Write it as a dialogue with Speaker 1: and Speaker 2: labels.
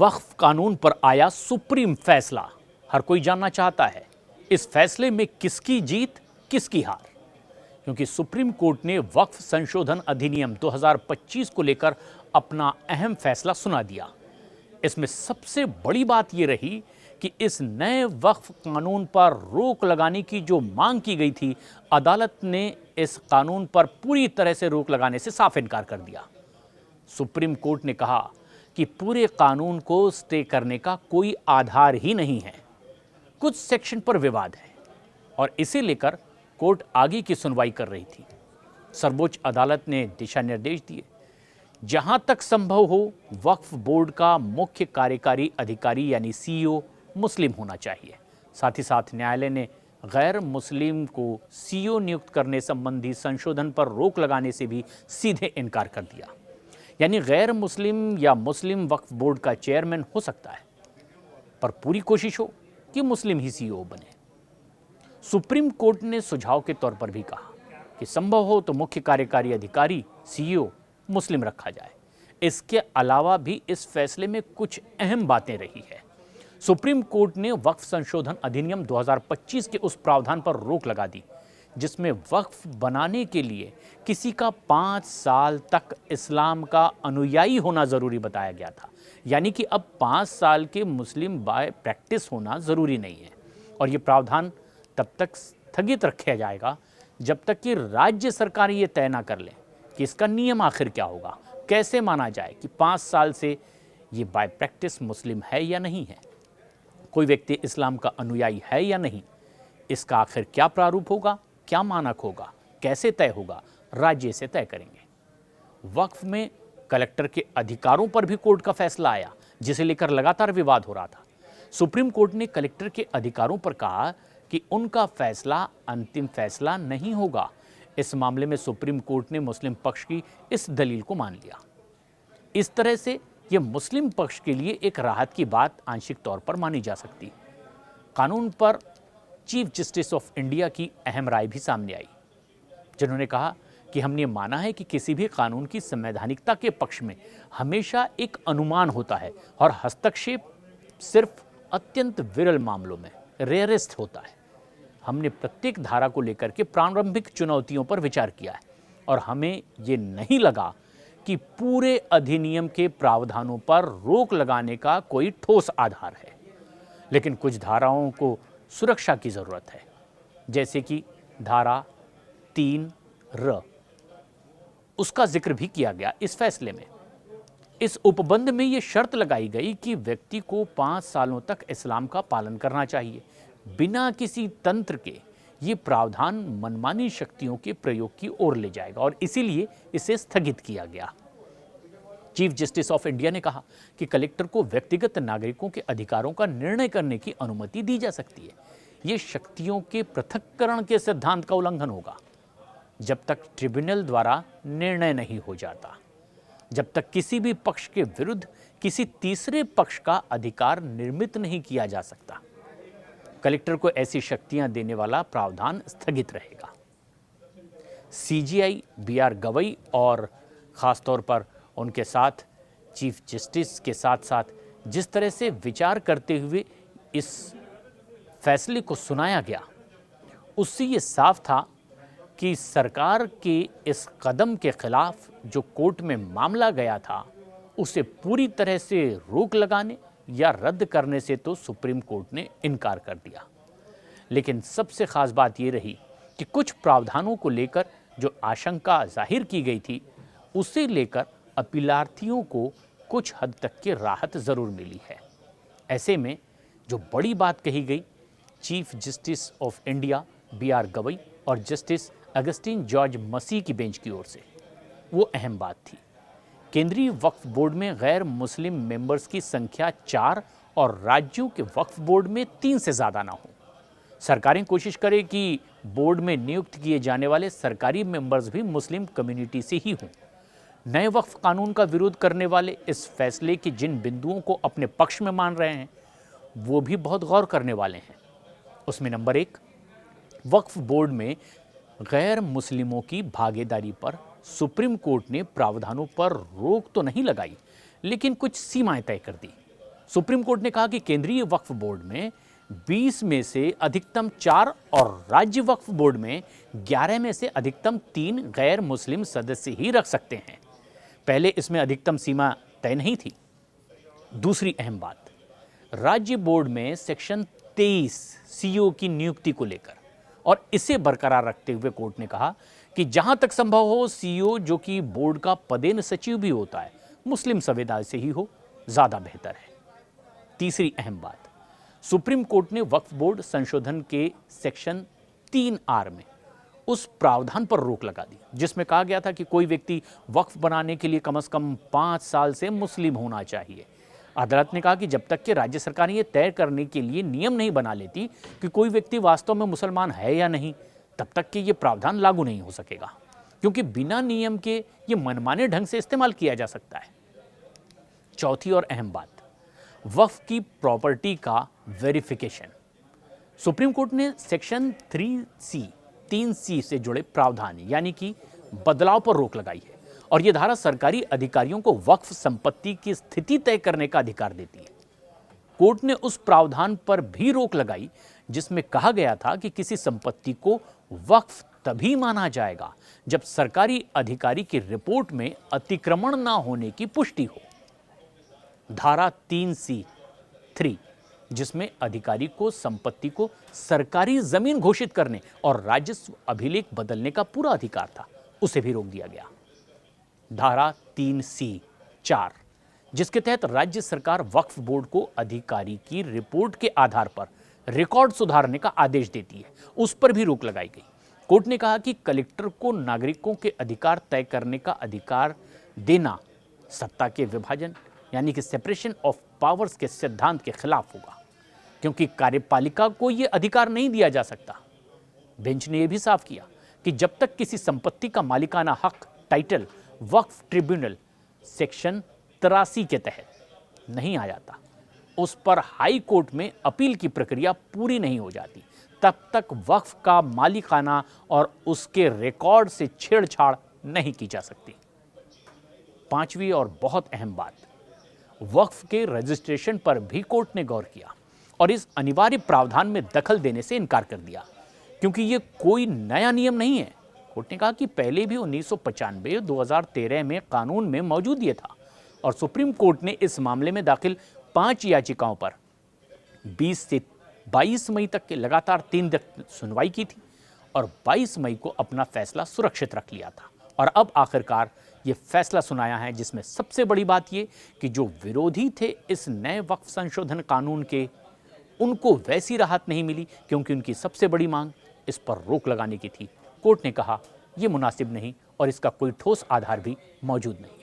Speaker 1: वक्फ कानून पर आया सुप्रीम फैसला। हर कोई जानना चाहता है इस फैसले में किसकी जीत किसकी हार, क्योंकि सुप्रीम कोर्ट ने वक्फ संशोधन अधिनियम 2025 को लेकर अपना अहम फैसला सुना दिया। इसमें सबसे बड़ी बात यह रही कि इस नए वक्फ कानून पर रोक लगाने की जो मांग की गई थी, अदालत ने इस कानून पर पूरी तरह से रोक लगाने से साफ इनकार कर दिया। सुप्रीम कोर्ट ने कहा कि पूरे कानून को स्टे करने का कोई आधार ही नहीं है। कुछ सेक्शन पर विवाद है और इसे लेकर कोर्ट आगे की सुनवाई कर रही थी। सर्वोच्च अदालत ने दिशा निर्देश दिए, जहां तक संभव हो वक्फ बोर्ड का मुख्य कार्यकारी अधिकारी यानी सीईओ मुस्लिम होना चाहिए। साथ ही साथ न्यायालय ने गैर मुस्लिम को सीईओ नियुक्त करने संबंधी संशोधन पर रोक लगाने से भी सीधे इनकार कर दिया। यानी गैर मुस्लिम या मुस्लिम वक्फ बोर्ड का चेयरमैन हो सकता है, पर पूरी कोशिश हो कि मुस्लिम ही सीईओ बने। सुप्रीम कोर्ट ने सुझाव के तौर पर भी कहा कि संभव हो तो मुख्य कार्यकारी अधिकारी सीईओ मुस्लिम रखा जाए। इसके अलावा भी इस फैसले में कुछ अहम बातें रही है। सुप्रीम कोर्ट ने वक्फ संशोधन अधिनियम 2025 के उस प्रावधान पर रोक लगा दी जिसमें वक्फ बनाने के लिए किसी का 5 साल तक इस्लाम का अनुयायी होना जरूरी बताया गया था। यानी कि अब 5 साल के मुस्लिम बाय प्रैक्टिस होना जरूरी नहीं है। और ये प्रावधान तब तक स्थगित रखा जाएगा जब तक कि राज्य सरकार ये तय ना कर ले कि इसका नियम आखिर क्या होगा, कैसे माना जाए कि 5 साल से ये बाय प्रैक्टिस मुस्लिम है या नहीं है, कोई व्यक्ति इस्लाम का अनुयायी है या नहीं, इसका आखिर क्या प्रारूप होगा, क्या मानक होगा, कैसे तय होगा, राज्य से तय करेंगे। वक्फ में कलेक्टर के अधिकारों पर भी कोर्ट का फैसला आया, जिसे लेकर लगातार विवाद हो रहा था। सुप्रीम कोर्ट ने कलेक्टर के अधिकारों पर कहा कि उनका फैसला अंतिम फैसला नहीं होगा। इस मामले में सुप्रीम कोर्ट ने मुस्लिम पक्ष की इस दलील को मान लिया। इस तरह से यह मुस्लिम पक्ष के लिए एक राहत की बात आंशिक तौर पर मानी जा सकती है। कानून पर चीफ जस्टिस ऑफ इंडिया की अहम राय भी सामने आई, जिन्होंने कहा कि हमने माना है कि किसी भी कानून की संवैधानिकता के पक्ष में हमेशा एक अनुमान होता है और हस्तक्षेप सिर्फ अत्यंत विरल मामलों में रेयरेस्ट होता है। हमने प्रत्येक धारा को लेकर के प्रारंभिक चुनौतियों पर विचार किया है और हमें ये नहीं लगा कि पूरे अधिनियम के प्रावधानों पर रोक लगाने का कोई ठोस आधार है। लेकिन कुछ धाराओं को सुरक्षा की जरूरत है, जैसे कि धारा 3R, उसका जिक्र भी किया गया इस फैसले में। इस उपबंध में यह शर्त लगाई गई कि व्यक्ति को 5 सालों तक इस्लाम का पालन करना चाहिए। बिना किसी तंत्र के ये प्रावधान मनमानी शक्तियों के प्रयोग की ओर ले जाएगा और इसीलिए इसे स्थगित किया गया। चीफ जस्टिस ऑफ इंडिया ने कहा कि कलेक्टर को व्यक्तिगत नागरिकों के अधिकारों का निर्णय करने की अनुमति दी जा सकती है। ये शक्तियों के पृथक्करण के सिद्धांत का उल्लंघन होगा जब तक ट्रिब्यूनल द्वारा निर्णय नहीं हो जाता, जब तक किसी भी पक्ष के विरुद्ध किसी तीसरे पक्ष का अधिकार निर्मित नहीं किया जा सकता। कलेक्टर को ऐसी शक्तियां देने वाला प्रावधान स्थगित रहेगा। सीजीआई बीआर गवई और खासतौर पर उनके साथ चीफ जस्टिस के साथ साथ जिस तरह से विचार करते हुए इस फैसले को सुनाया गया, उससे ये साफ था कि सरकार के इस कदम के खिलाफ जो कोर्ट में मामला गया था, उसे पूरी तरह से रोक लगाने या रद्द करने से तो सुप्रीम कोर्ट ने इनकार कर दिया। लेकिन सबसे खास बात यह रही कि कुछ प्रावधानों को लेकर जो आशंका जाहिर की गई थी, उसे लेकर अपीलार्थियों को कुछ हद तक की राहत जरूर मिली है। ऐसे में जो बड़ी बात कही गई chief justice of India BR Gavai और जस्टिस अगस्टिन जॉर्ज मसीह की बेंच की ओर से, वो अहम बात थी। केंद्रीय वक्फ बोर्ड में गैर मुस्लिम मेंबर्स की संख्या 4 और राज्यों के वक्फ बोर्ड में 3 से ज़्यादा ना हो। सरकारें कोशिश करें कि बोर्ड में नियुक्त किए जाने वाले सरकारी मेंबर्स भी मुस्लिम कम्युनिटी से ही हों। नए वक्फ कानून का विरोध करने वाले इस फैसले के जिन बिंदुओं को अपने पक्ष में मान रहे हैं, वो भी बहुत गौर करने वाले हैं। उसमें नंबर 1, वक्फ बोर्ड में गैर मुस्लिमों की भागीदारी पर सुप्रीम कोर्ट ने प्रावधानों पर रोक तो नहीं लगाई, लेकिन कुछ सीमाएं तय कर दी। सुप्रीम कोर्ट ने कहा कि केंद्रीय वक्फ बोर्ड में 20 में से अधिकतम 4 और राज्य वक्फ बोर्ड में 11 में से अधिकतम 3 गैर मुस्लिम सदस्य ही रख सकते हैं। पहले इसमें अधिकतम सीमा तय नहीं थी। दूसरी अहम बात, राज्य बोर्ड में सेक्शन 23 सीईओ की नियुक्ति को लेकर और इसे बरकरार रखते हुए कोर्ट ने कहा कि जहां तक संभव हो सीईओ, जो कि बोर्ड का पदेन सचिव भी होता है, मुस्लिम संविदाय से ही हो, ज्यादा बेहतर है। तीसरी अहम बात, सुप्रीम कोर्ट ने वक्फ बोर्ड संशोधन के सेक्शन 3R में उस प्रावधान पर रोक लगा दी जिसमें कहा गया था कि कोई व्यक्ति वक्फ बनाने के लिए कम से कम 5 साल से मुस्लिम होना चाहिए। अदालत ने कहा कि जब तक कि राज्य सरकार ये तय करने के लिए नियम नहीं बना लेती कि कोई व्यक्ति वास्तव में मुसलमान है या नहीं, तब तक कि ये प्रावधान लागू नहीं हो सकेगा, क्योंकि बिना नियम के ये मनमाने ढंग से इस्तेमाल किया जा सकता है। चौथी और अहम बात, वक्फ की प्रॉपर्टी का वेरिफिकेशन। सुप्रीम कोर्ट ने सेक्शन 3C से जुड़े प्रावधान यानी कि बदलाव पर रोक लगाई है और यह धारा सरकारी अधिकारियों को वक्फ संपत्ति की स्थिति तय करने का अधिकार देती है। कोर्ट ने उस प्रावधान पर भी रोक लगाई जिसमें कहा गया था कि किसी संपत्ति को वक्फ तभी माना जाएगा जब सरकारी अधिकारी की रिपोर्ट में अतिक्रमण न होने की पुष्टि हो। धारा 3C(3) जिसमें अधिकारी को संपत्ति को सरकारी जमीन घोषित करने और राजस्व अभिलेख बदलने का पूरा अधिकार था, उसे भी रोक दिया गया। धारा 3C(4) जिसके तहत राज्य सरकार वक्फ बोर्ड को अधिकारी की रिपोर्ट के आधार पर रिकॉर्ड सुधारने का आदेश देती है, उस पर भी रोक लगाई गई। कोर्ट ने कहा कि कलेक्टर को नागरिकों के अधिकार तय करने का अधिकार देना सत्ता के विभाजन यानी कि सेपरेशन ऑफ पावर्स के सिद्धांत के खिलाफ होगा, क्योंकि कार्यपालिका को यह अधिकार नहीं दिया जा सकता। बेंच ने यह भी साफ किया कि जब तक किसी संपत्ति का मालिकाना हक टाइटल वक्फ ट्रिब्यूनल सेक्शन 83 के तहत नहीं आ जाता, उस पर हाई कोर्ट में अपील की प्रक्रिया पूरी नहीं हो जाती, तब तक वक्फ का मालिकाना और उसके रिकॉर्ड से छेड़छाड़ नहीं की जा सकती। पांचवी और बहुत अहम बात, वक्फ के रजिस्ट्रेशन पर भी कोर्ट ने गौर किया और इस अनिवार्य प्रावधान में दखल देने से इनकार कर दिया, क्योंकि यह कोई नया नियम नहीं है। कोर्ट ने कहा कि पहले भी 1995, 2013 में कानून में मौजूद ये था और सुप्रीम कोर्ट ने इस मामले में दाखिल 5 याचिकाओं पर 20 से 22 मई तक के लगातार 3 दिन सुनवाई की थी और 22 मई को अपना फैसला सुरक्षित रख लिया था और अब आखिरकार ये फैसला सुनाया है, जिसमें सबसे बड़ी बात ये कि जो विरोधी थे इस नए वक्फ संशोधन कानून के, उनको वैसी राहत नहीं मिली क्योंकि उनकी सबसे बड़ी मांग इस पर रोक लगाने की थी। कोर्ट ने कहा यह मुनासिब नहीं और इसका कोई ठोस आधार भी मौजूद नहीं।